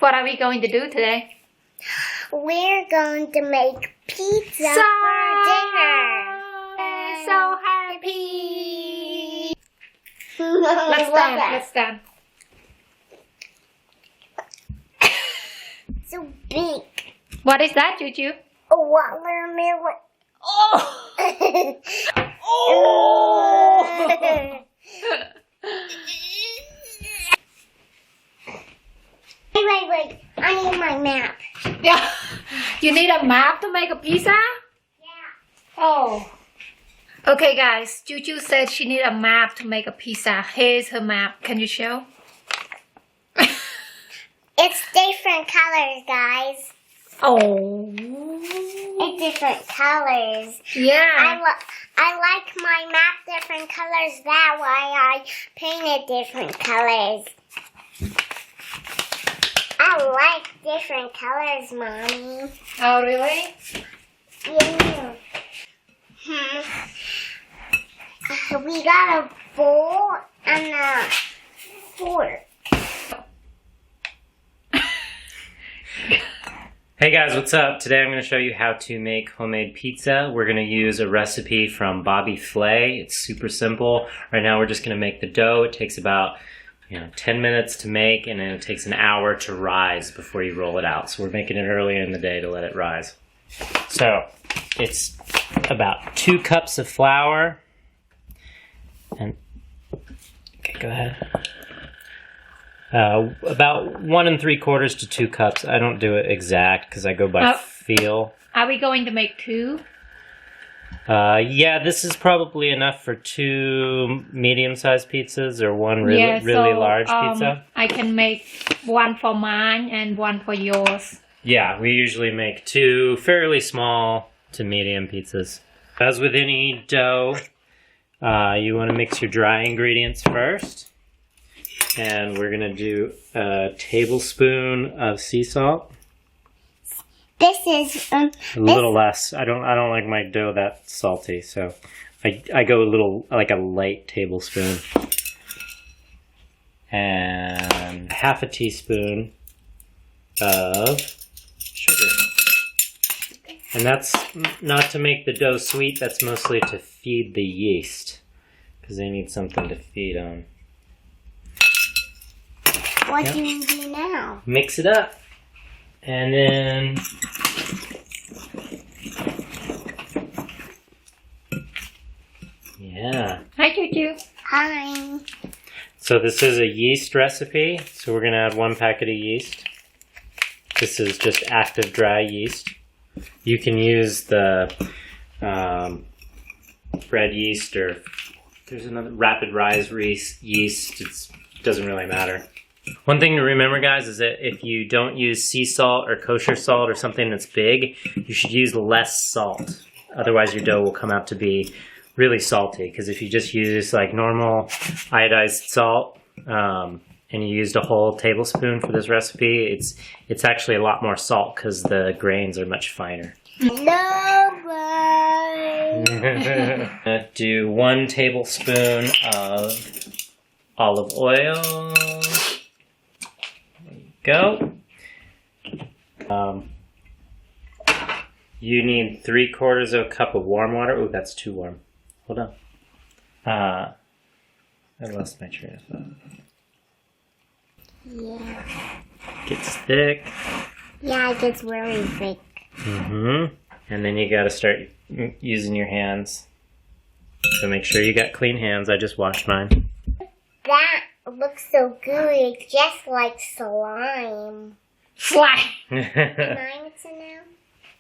What are we going to do today? We're going to make pizza for dinner. So happy! Let's stand. So big. What is that, Choo-Choo? A watermelon. Oh! Wait. I need my map. Yeah. You need a map to make a pizza? Yeah. Oh. Okay, guys. Choo-Choo said she need a map to make a pizza. Here's her map. Can you show? It's different colors, guys. Oh. It's different colors. Yeah. I like my map different colors. That's why I painted different colors. I like different colors, Mommy. Oh, really? Yeah. We got a bowl and a fork. Hey guys, what's up? Today I'm going to show you how to make homemade pizza. We're going to use a recipe from Bobby Flay. It's super simple. Right now we're just going to make the dough. It takes about 10 minutes to make, and then it takes an hour to rise before you roll it out. So we're making it earlier in the day to let it rise. So it's about 2 cups of flour. And okay, go ahead. About 1 3/4 to 2 cups. I don't do it exact because I go by feel. Are we going to make 2? Yeah, this is probably enough for 2 medium-sized pizzas or one really large pizza. I can make 1 for mine and 1 for yours. Yeah, we usually make 2 fairly small to medium pizzas. As with any dough, you want to mix your dry ingredients first. And we're going to do a tablespoon of sea salt. This is a little less. I don't like my dough that salty, so I go a little, like a light tablespoon. And half a teaspoon of sugar. And that's not to make the dough sweet, that's mostly to feed the yeast, because they need something to feed on. What do you do now? Mix it up. And then yeah. Hi, Choo-Choo. Hi. So this is a yeast recipe. So we're gonna add 1 packet of yeast. This is just active dry yeast. You can use the bread yeast, or there's another rapid rise yeast. It doesn't really matter. One thing to remember, guys, is that if you don't use sea salt or kosher salt or something that's big, you should use less salt. Otherwise, your dough will come out to be really salty. Because if you just use like normal iodized salt, and you used a whole tablespoon for this recipe, it's actually a lot more salt because the grains are much finer. Do 1 tablespoon of olive oil. Go. You need 3/4 of a cup of warm water. Ooh, that's too warm. Hold on. I lost my train of thought. Yeah. Gets thick. Yeah, it gets really thick. And then you gotta start using your hands. So make sure you got clean hands. I just washed mine. That looks so gooey, just like slime. Slime. Am I mixing now?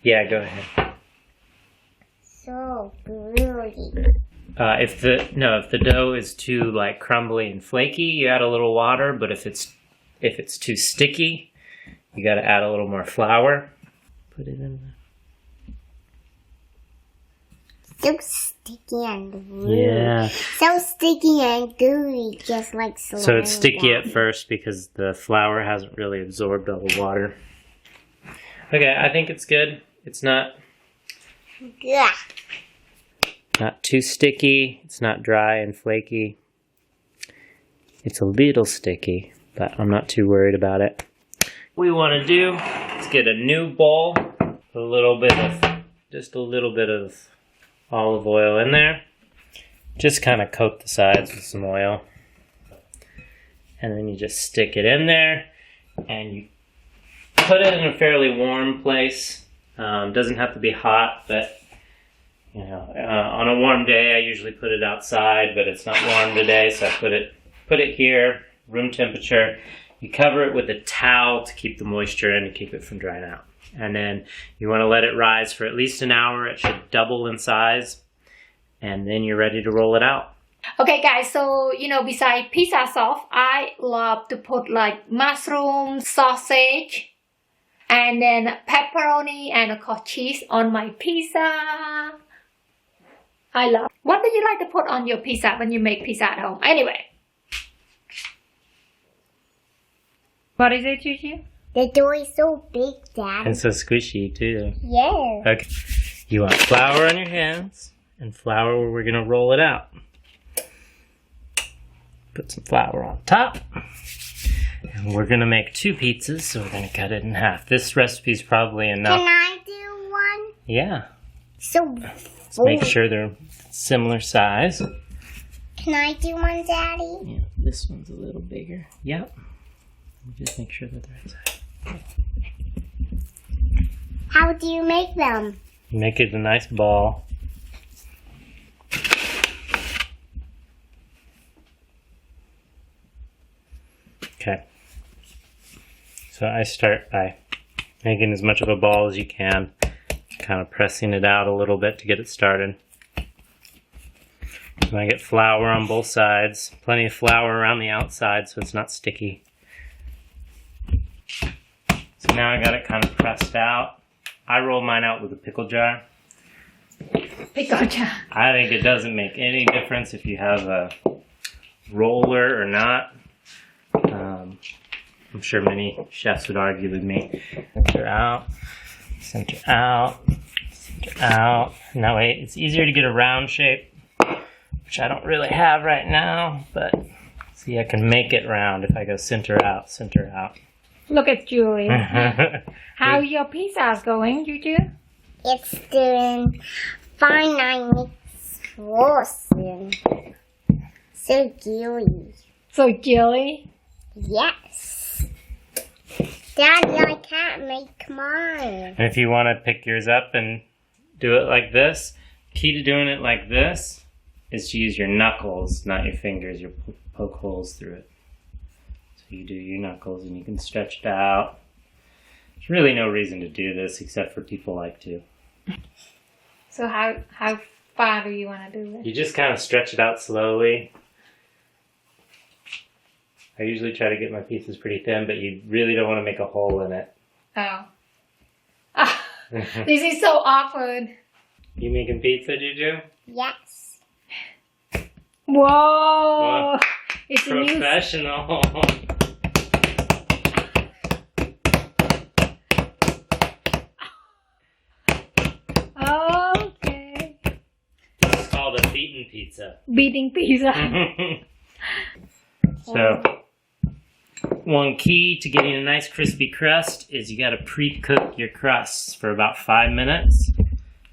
Yeah, go ahead. So gooey. If the dough is too like crumbly and flaky, you add a little water. But if it's too sticky, you got to add a little more flour. Put it in there. So sticky and gooey. Yeah. So sticky and gooey, just like slime. So it's sticky at first because the flour hasn't really absorbed all the water. Okay, I think it's good. It's not too sticky. It's not dry and flaky. It's a little sticky, but I'm not too worried about it we want to do is get a new bowl, just a little bit of olive oil in there. Just kind of coat the sides with some oil. And then you just stick it in there and you put it in a fairly warm place. Doesn't have to be hot, but you know, on a warm day I usually put it outside, but it's not warm today, so I put it here, room temperature. You cover it with a towel to keep the moisture in and keep it from drying out. And then you want to let it rise for at least an hour. It should double in size. And then you're ready to roll it out. Okay guys, so you know, besides pizza sauce, I love to put like mushroom, sausage, and then pepperoni and of course cheese on my pizza. I love. What do you like to put on your pizza when you make pizza at home? Anyway. What is it, Juju? The door is so big, Dad. And so squishy too. Yeah. Okay. You want flour on your hands and flour where we're going to roll it out. Put some flour on top. And we're going to make 2 pizzas, so we're going to cut it in half. This recipe is probably enough. Can I do one? Yeah. So, Let's make sure they're similar size. Can I do one, Daddy? Yeah, this one's a little bigger. Yep. Just make sure that they're right size. How do you make them? Make it a nice ball. Okay. So I start by making as much of a ball as you can, kind of pressing it out a little bit to get it started. So I get flour on both sides, plenty of flour around the outside so it's not sticky. So now I got it kind of pressed out. I roll mine out with a pickle jar. Pickle jar. I think it doesn't make any difference if you have a roller or not. I'm sure many chefs would argue with me. Center out, center out, center out. And that way it's easier to get a round shape, which I don't really have right now, but see, I can make it round if I go center out, center out. Look at Julie. How your pizza's going, Juju? It's doing fine. I mix frozen. So gooey. So jelly? Yes. Daddy, I can't make mine. And if you want to pick yours up and do it like this, key to doing it like this is to use your knuckles, not your fingers. You'll poke holes through it. So you do your knuckles and you can stretch it out. There's really no reason to do this except for people like to. So how far do you want to do it? You just kind of stretch it out slowly. I usually try to get my pieces pretty thin, but you really don't want to make a hole in it. Oh. Ah, this is so awkward. You making pizza, Juju? Yes. Whoa! It's professional. Okay. It's called a beaten pizza. Beating pizza. So, one key to getting a nice crispy crust is you got to pre-cook your crusts for about 5 minutes.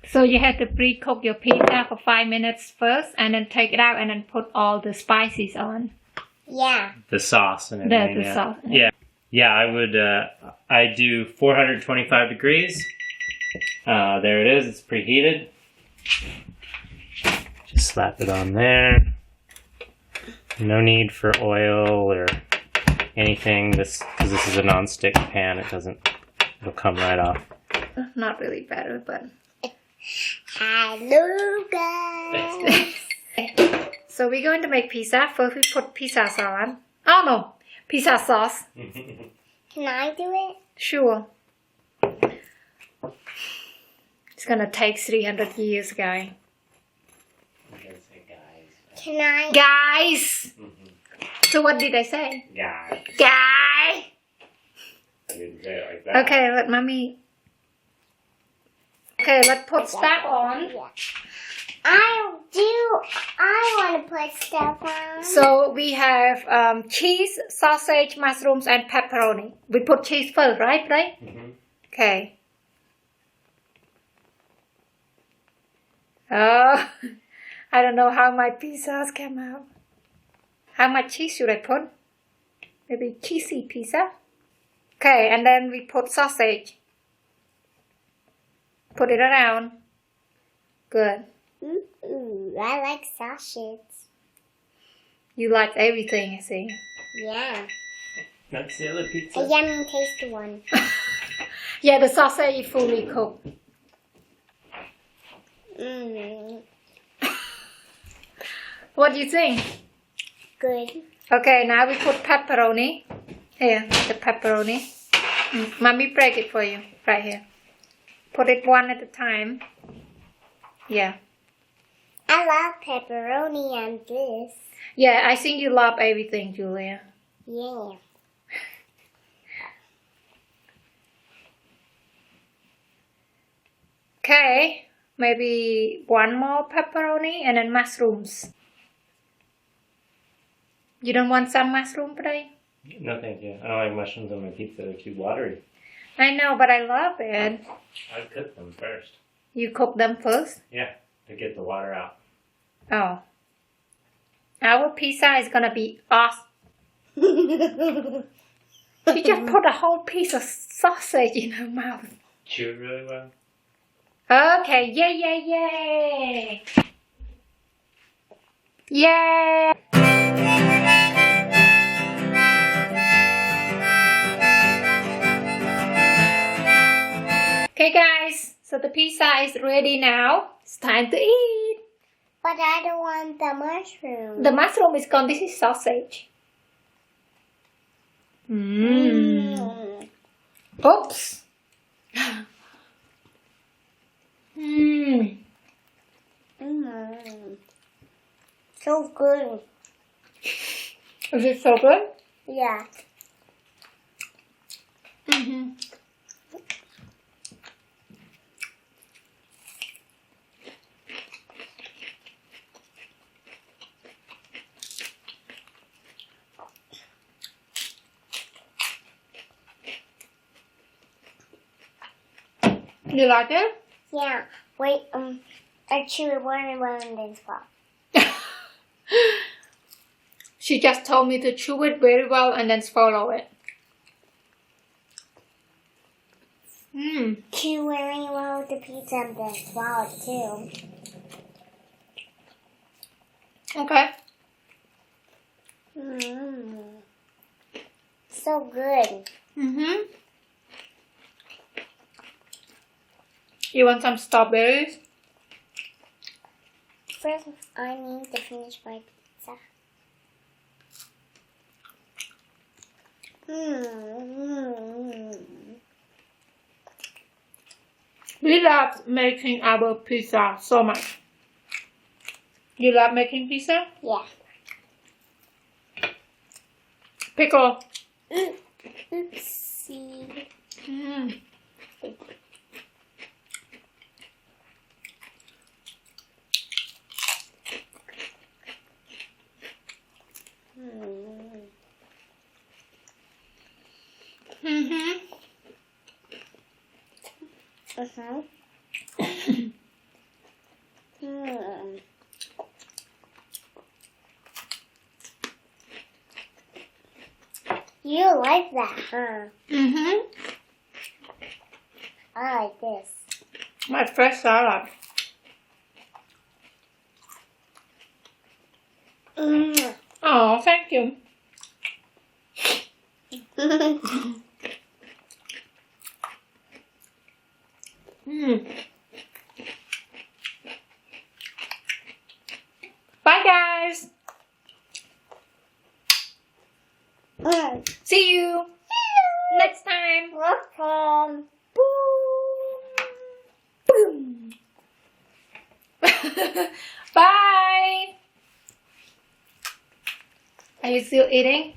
So you have to pre-cook your pizza for 5 minutes first, and then take it out, and then put all the spices on. Yeah. The sauce and everything. The sauce. Yeah, I would, I do 425 degrees. There it is, it's preheated. Just slap it on there. No need for oil or anything, because this is a non-stick pan, it'll come right off. Not really better, but... Hello, guys. So we're going to make pizza. First we put pizza sauce on. Oh no, pizza sauce. Can I do it? Sure. It's gonna take 300 years, guys. Can I? Guys! So what did I say? Guy. Guy! I didn't say it like that. Okay, let mommy... Okay, let's put stuff on. I want to put stuff on. So we have cheese, sausage, mushrooms, and pepperoni. We put cheese first, right? Okay. Oh, I don't know how my pizzas came out. How much cheese should I put? Maybe cheesy pizza. Okay, and then we put sausage. Put it around. Good. Ooh, I like sausage. You like everything, I see. Yeah. That's the other pizza. A yummy tasty one. Yeah, the sausage is fully cooked. What do you think? Good. Okay, now we put pepperoni. Here, the pepperoni. Mommy break it for you, right here. Put it one at a time. Yeah. I love pepperoni and this. Yeah, I think you love everything, Julia. Yeah. Okay, maybe one more pepperoni and then mushrooms. You don't want some mushroom today? No, thank you. I don't like mushrooms on my pizza. They're too watery. I know, but I love it. I cook them first. You cook them first? Yeah, to get the water out. Oh. Our pizza is gonna be awesome. She just put a whole piece of sausage in her mouth. Chew it really well. Okay, yay! Yay! Okay guys, so the pizza is ready now. It's time to eat. But I don't want the mushroom. The mushroom is gone. This is sausage. Oops. So good. Is it so good? Yeah. You like it? Yeah. Wait, I chew one and then swap. She just told me to chew it very well and then swallow it. Chew very well the pizza and then swallow it too. Okay. So good. You want some strawberries? First, I need to finish my pizza. We love making our pizza so much. You love making pizza? Yeah. Pickle. Oopsie. You like that, huh? I like this. My fresh salad. Oh, thank you. Bye, guys. See you next time. Welcome. Boom. Bye. Are you still eating?